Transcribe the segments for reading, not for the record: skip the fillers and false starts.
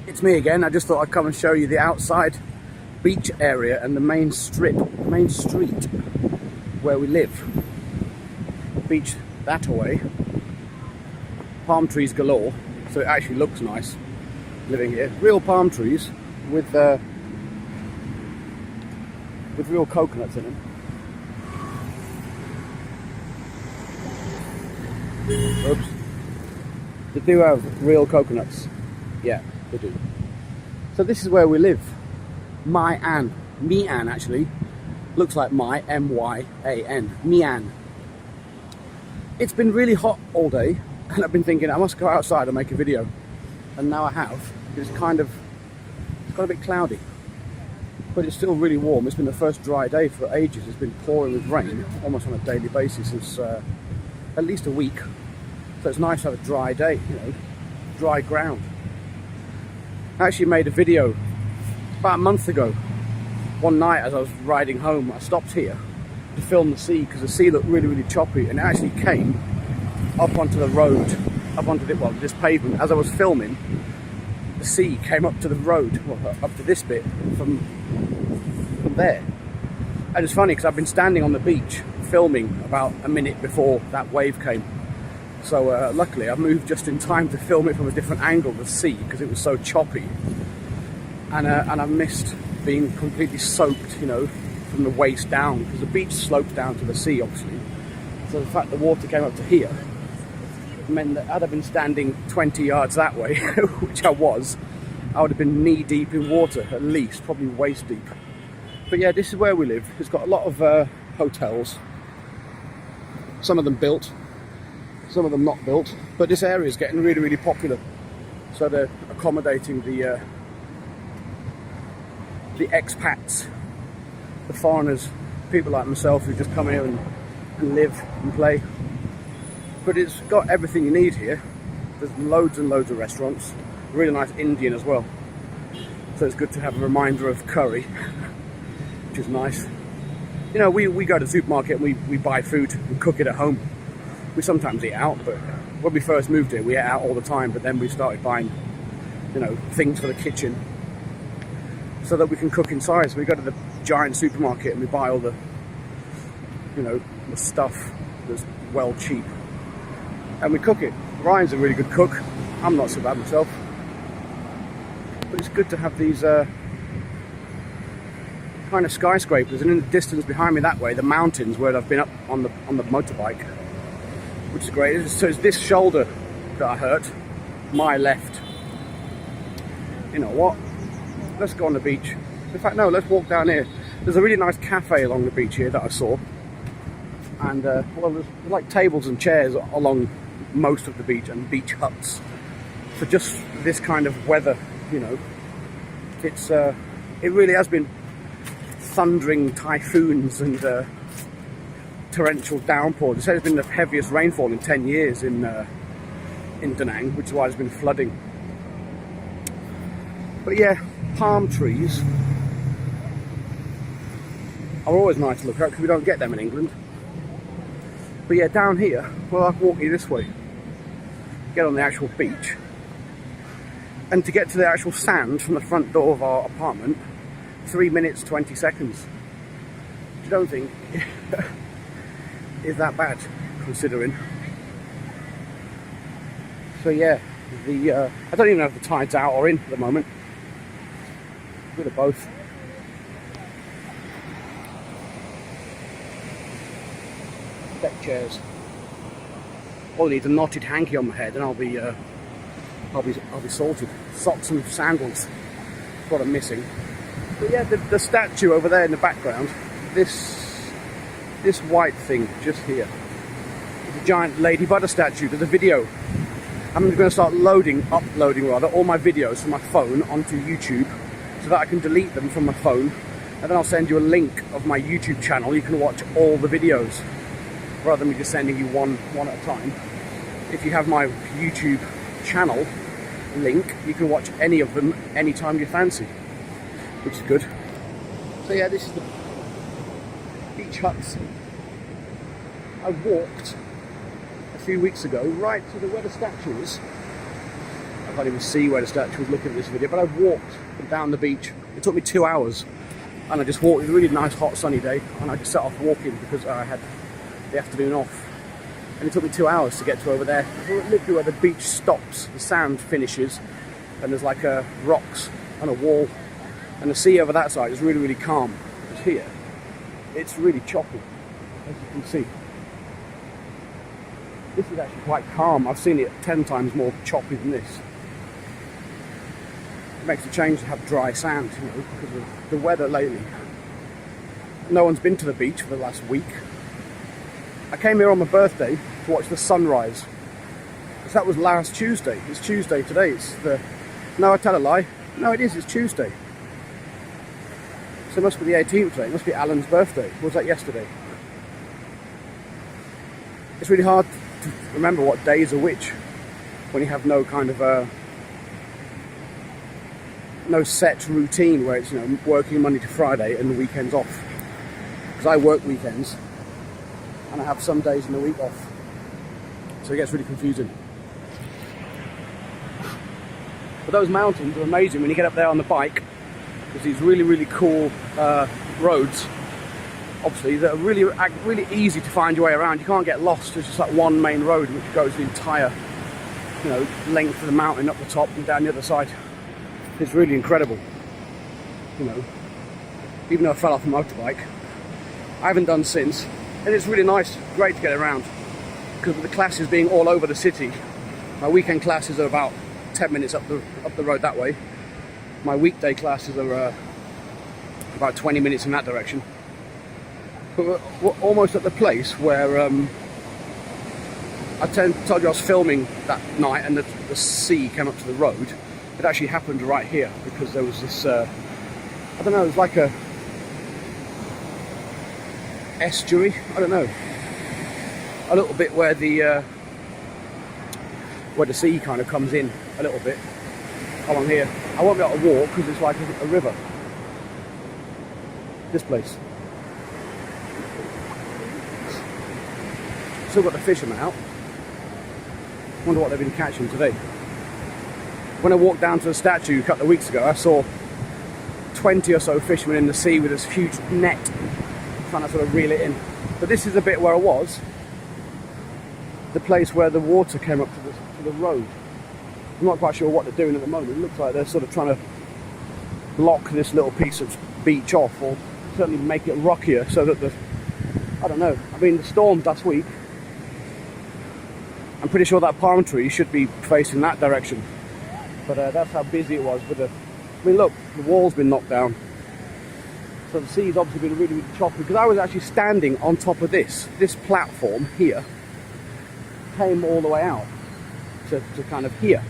It's me again. I just thought I'd come and show you the outside beach area and the main street where we live. Beach that way, palm trees galore, so it actually looks nice living here. Real palm trees with real coconuts in them. Oops. They do have real coconuts. Yeah, they do. So this is where we live. Myan. Mian actually. Looks like my, M-Y-A-N. Mian. It's been really hot all day and I've been thinking I must go outside and make a video. And now I have. It's got a bit cloudy. But it's still really warm. It's been the first dry day for ages. It's been pouring with rain almost on a daily basis since at least a week. So it's nice to have a dry day, you know, dry ground. I actually made a video about a month ago. One night as I was riding home, I stopped here to film the sea because the sea looked really, really choppy, and it actually came up onto the road, up onto this pavement. As I was filming, the sea came up to the road, well, up to this bit from there. And it's funny because I've been standing on the beach filming about a minute before that wave came. So luckily I moved just in time to film it from a different angle of the sea because it was so choppy. And I missed being completely soaked, you know, from the waist down, because the beach slopes down to the sea, obviously. So the fact the water came up to here meant that had I been standing 20 yards that way, which I was, I would have been knee deep in water, at least, probably waist deep. But yeah, this is where we live. It's got a lot of hotels. Some of them built, some of them not built. But this area is getting really, really popular. So they're accommodating the expats, the foreigners, people like myself who just come here and live and play. But it's got everything you need here. There's loads and loads of restaurants, really nice Indian as well. So it's good to have a reminder of curry, which is nice. You know, we go to the supermarket and we buy food and cook it at home. We sometimes eat out, but when we first moved here, we ate out all the time, but then we started buying, you know, things for the kitchen so that we can cook inside. So we go to the giant supermarket and we buy all the, you know, the stuff that's well cheap. And we cook it. Ryan's a really good cook. I'm not so bad myself. But it's good to have these kind of skyscrapers, and in the distance behind me that way, the mountains where I've been up on the motorbike, which is great. So it's this shoulder that I hurt, my left. You know what? Let's go on the beach. In fact, no, let's walk down here. There's a really nice cafe along the beach here that I saw. And, well, there's like tables and chairs along most of the beach and beach huts. For just this kind of weather, you know. It's, it really has been thundering typhoons and torrential downpours. They said it's been the heaviest rainfall in 10 years in Da Nang, which is why there's been flooding. But yeah, palm trees are always nice to look at because we don't get them in England. But yeah, down here, well, I'll walk you this way, get on the actual beach, and to get to the actual sand from the front door of our apartment, 3 minutes 20 seconds. Which I don't think is that bad, considering. So yeah, I don't even know if the tide's out or in at the moment. A bit of both. Deck chairs. All I need is a knotted hanky on my head, and I'll be sorted. Socks and sandals. That's what I'm missing. But yeah, the statue over there in the background, this white thing just here, it's a giant Lady Butter statue. There's a video. I'm going to start uploading all my videos from my phone onto YouTube, so that I can delete them from my phone, and then I'll send you a link of my YouTube channel. You can watch all the videos rather than me just sending you one at a time. If you have my YouTube channel link, you can watch any of them anytime you fancy, which is good. So yeah, this is the beach huts. I walked a few weeks ago right to where the statue is. can't even see where the statue is looking at this video, but I walked down the beach. It took me 2 hours, and I just walked. It was a really nice, hot, sunny day, and I just set off walking because I had the afternoon off. And it took me 2 hours to get to over there. Literally where the beach stops, the sand finishes, and there's like rocks and a wall, and the sea over that side is really, really calm. Because here, it's really choppy, as you can see. This is actually quite calm. I've seen it 10 times more choppy than this. It makes a change to have dry sand, you know, because of the weather lately. No one's been to the beach for the last week. I came here on my birthday to watch the sunrise. Because that was last Tuesday. It's Tuesday today. No, I tell a lie. No, it is. It's Tuesday. So it must be the 18th today. It must be Alan's birthday. Or was that yesterday? It's really hard to remember what days are which when you have no kind of no set routine where it's, you know, working Monday to Friday and the weekends off. Because I work weekends and I have some days in the week off, so it gets really confusing. But those mountains are amazing when you get up there on the bike. There's these really, really cool roads, obviously, that are really, really easy to find your way around. You can't get lost. There's just like one main road which goes the entire, you know, length of the mountain up the top and down the other side. It's really incredible, you know. Even though I fell off a motorbike, I haven't done since, and it's really nice, great to get around. Because with the classes being all over the city, my weekend classes are about 10 minutes up the road that way. My weekday classes are about 20 minutes in that direction. But we're almost at the place where I told you I was filming that night, and the sea came up to the road. It actually happened right here because there was this, I don't know, it was like a estuary, I don't know, a little bit where the sea kind of comes in a little bit along here. I won't be able to walk because it's like a river. This place. Still got the fishermen out. Wonder what they've been catching today. When I walked down to the statue a couple of weeks ago, I saw 20 or so fishermen in the sea with this huge net, trying to sort of reel it in. But this is the bit where I was, the place where the water came up to the road. I'm not quite sure what they're doing at the moment. It looks like they're sort of trying to block this little piece of beach off, or certainly make it rockier so that I don't know. I mean, the storm last week, I'm pretty sure that palm tree should be facing that direction. But that's how busy it was with I mean, look, the wall's been knocked down. So the sea's obviously been really, really choppy, because I was actually standing on top of this platform here, came all the way out to kind of here.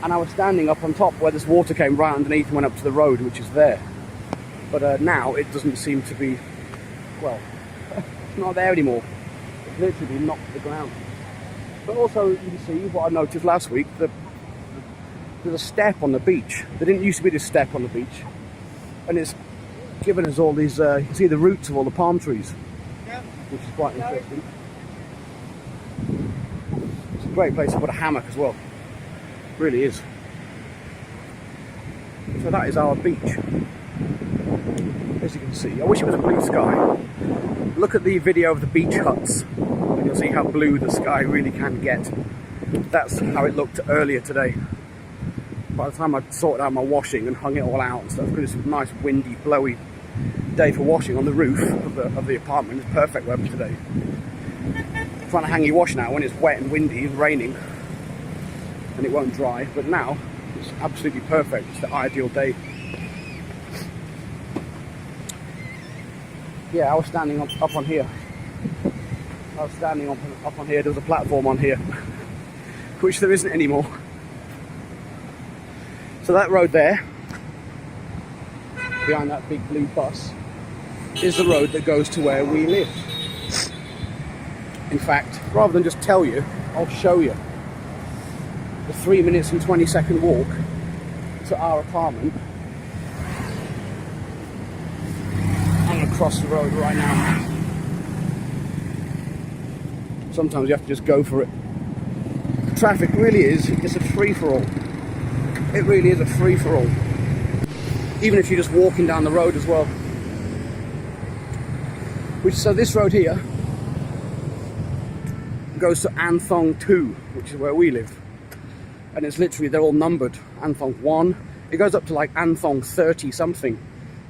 And I was standing up on top where this water came right underneath and went up to the road, which is there. But now it doesn't seem to be, well, it's not there anymore. It's literally been knocked to the ground. But also, you can see what I noticed last week, that there's a step on the beach. There didn't used to be this step on the beach. And it's given us all these, you can see the roots of all the palm trees, which is quite interesting. It's a great place to put a hammock as well. It really is. So that is our beach. As you can see, I wish it was a blue sky. Look at the video of the beach huts, and you'll see how blue the sky really can get. That's how it looked earlier today. By the time I'd sorted out my washing and hung it all out and stuff, because it's a nice windy, blowy day for washing on the roof of the apartment. It's perfect weather today. Trying to hang your washing out when it's wet and windy and raining, and it won't dry. But now it's absolutely perfect. It's the ideal day. Yeah, I was standing up on here. I was standing up on here. There was a platform on here, which there isn't anymore. So that road there, behind that big blue bus, is the road that goes to where we live. In fact, rather than just tell you, I'll show you the 3 minutes and 20-second walk to our apartment. I'm going to cross the road right now. Sometimes you have to just go for it. traffic really is, it's a free-for-all. It really is a free-for-all. Even if you're just walking down the road as well. So this road here goes to An Thong 2, which is where we live. And it's literally, they're all numbered. An Thong 1, it goes up to like An Thong 30 something,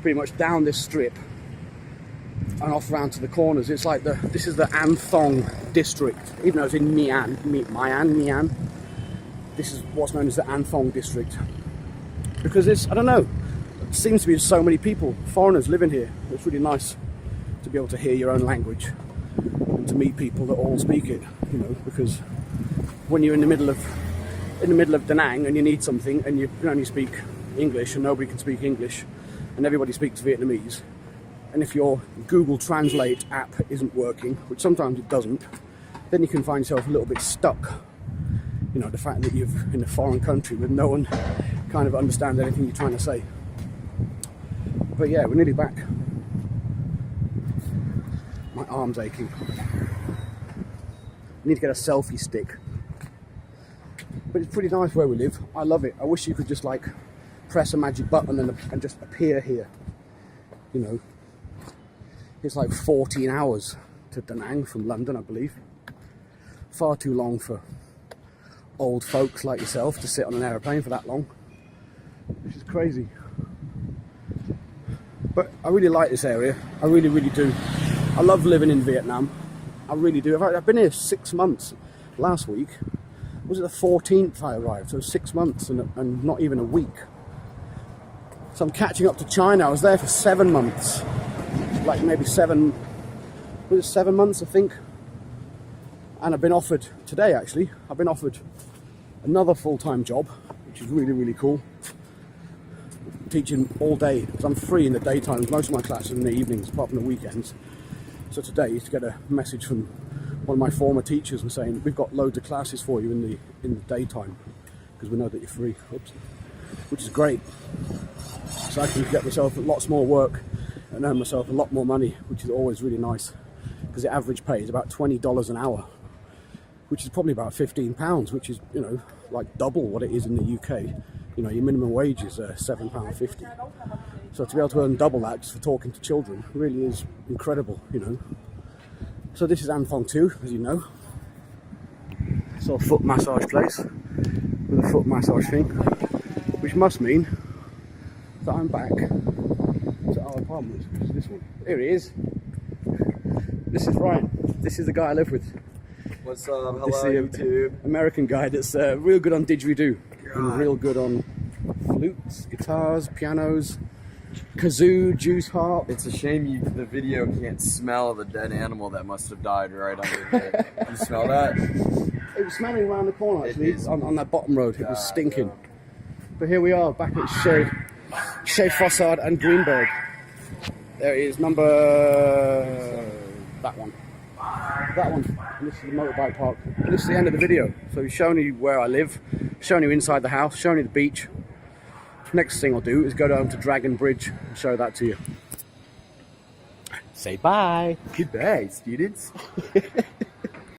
pretty much down this strip and off round to the corners. It's like this is the An Thong district, even though it's in Mian. This is what's known as the An Thong district. Because it's, I don't know, it seems to be so many people, foreigners living here. It's really nice to be able to hear your own language and to meet people that all speak it, you know, because when you're in the middle of Da Nang and you need something and you can only speak English and nobody can speak English and everybody speaks Vietnamese, and if your Google Translate app isn't working, which sometimes it doesn't, then you can find yourself a little bit stuck. You know, the fact that you're in a foreign country with no one kind of understands anything you're trying to say. But yeah, we're nearly back. My arm's aching. I need to get a selfie stick. But it's pretty nice where we live. I love it. I wish you could just like press a magic button and just appear here. You know, it's like 14 hours to Da Nang from London, I believe. Far too long for old folks like yourself to sit on an aeroplane for that long, which is crazy. But I really like this area. I really, really do. I love living in Vietnam. I really do. I've been here 6 months. Last week, was it the 14th I arrived? So 6 months and not even a week. So I'm catching up to China. I was there for 7 months. Like maybe 7 months, I think. And I've been offered, today actually, I've been offered another full-time job, which is really, really cool. Teaching all day, because I'm free in the daytimes. Most of my classes are in the evenings, apart from the weekends. So today, to get a message from one of my former teachers and saying, we've got loads of classes for you in the daytime, because we know that you're free. Oops. Which is great. So I can get myself lots more work and earn myself a lot more money, which is always really nice, because the average pay is about $20 an hour, which is probably about £15, which is, you know, like double what it is in the UK. You know, your minimum wage is £7.50. So to be able to earn double that just for talking to children really is incredible, you know. So this is An Thong 2, as you know. It's a foot massage place with a foot massage thing, which must mean that I'm back to our apartment, which is this one. Here he is. This is Ryan. This is the guy I live with. What's up? Hello, YouTube. American guy that's real good on didgeridoo. And real good on flutes, guitars, pianos, kazoo, juice harp. It's a shame the video can't smell the dead animal that must have died right under here. You smell that? It was smelling around the corner actually, on that bottom road. It was stinking. But here we are, back at Chez Fossard and Greenberg. There is number... that one. That one. And this is the motorbike park. And this is the end of the video. So we've shown you where I live, shown you inside the house, shown you the beach. Next thing I'll do is go down to Dragon Bridge and show that to you. Say bye. Goodbye, students.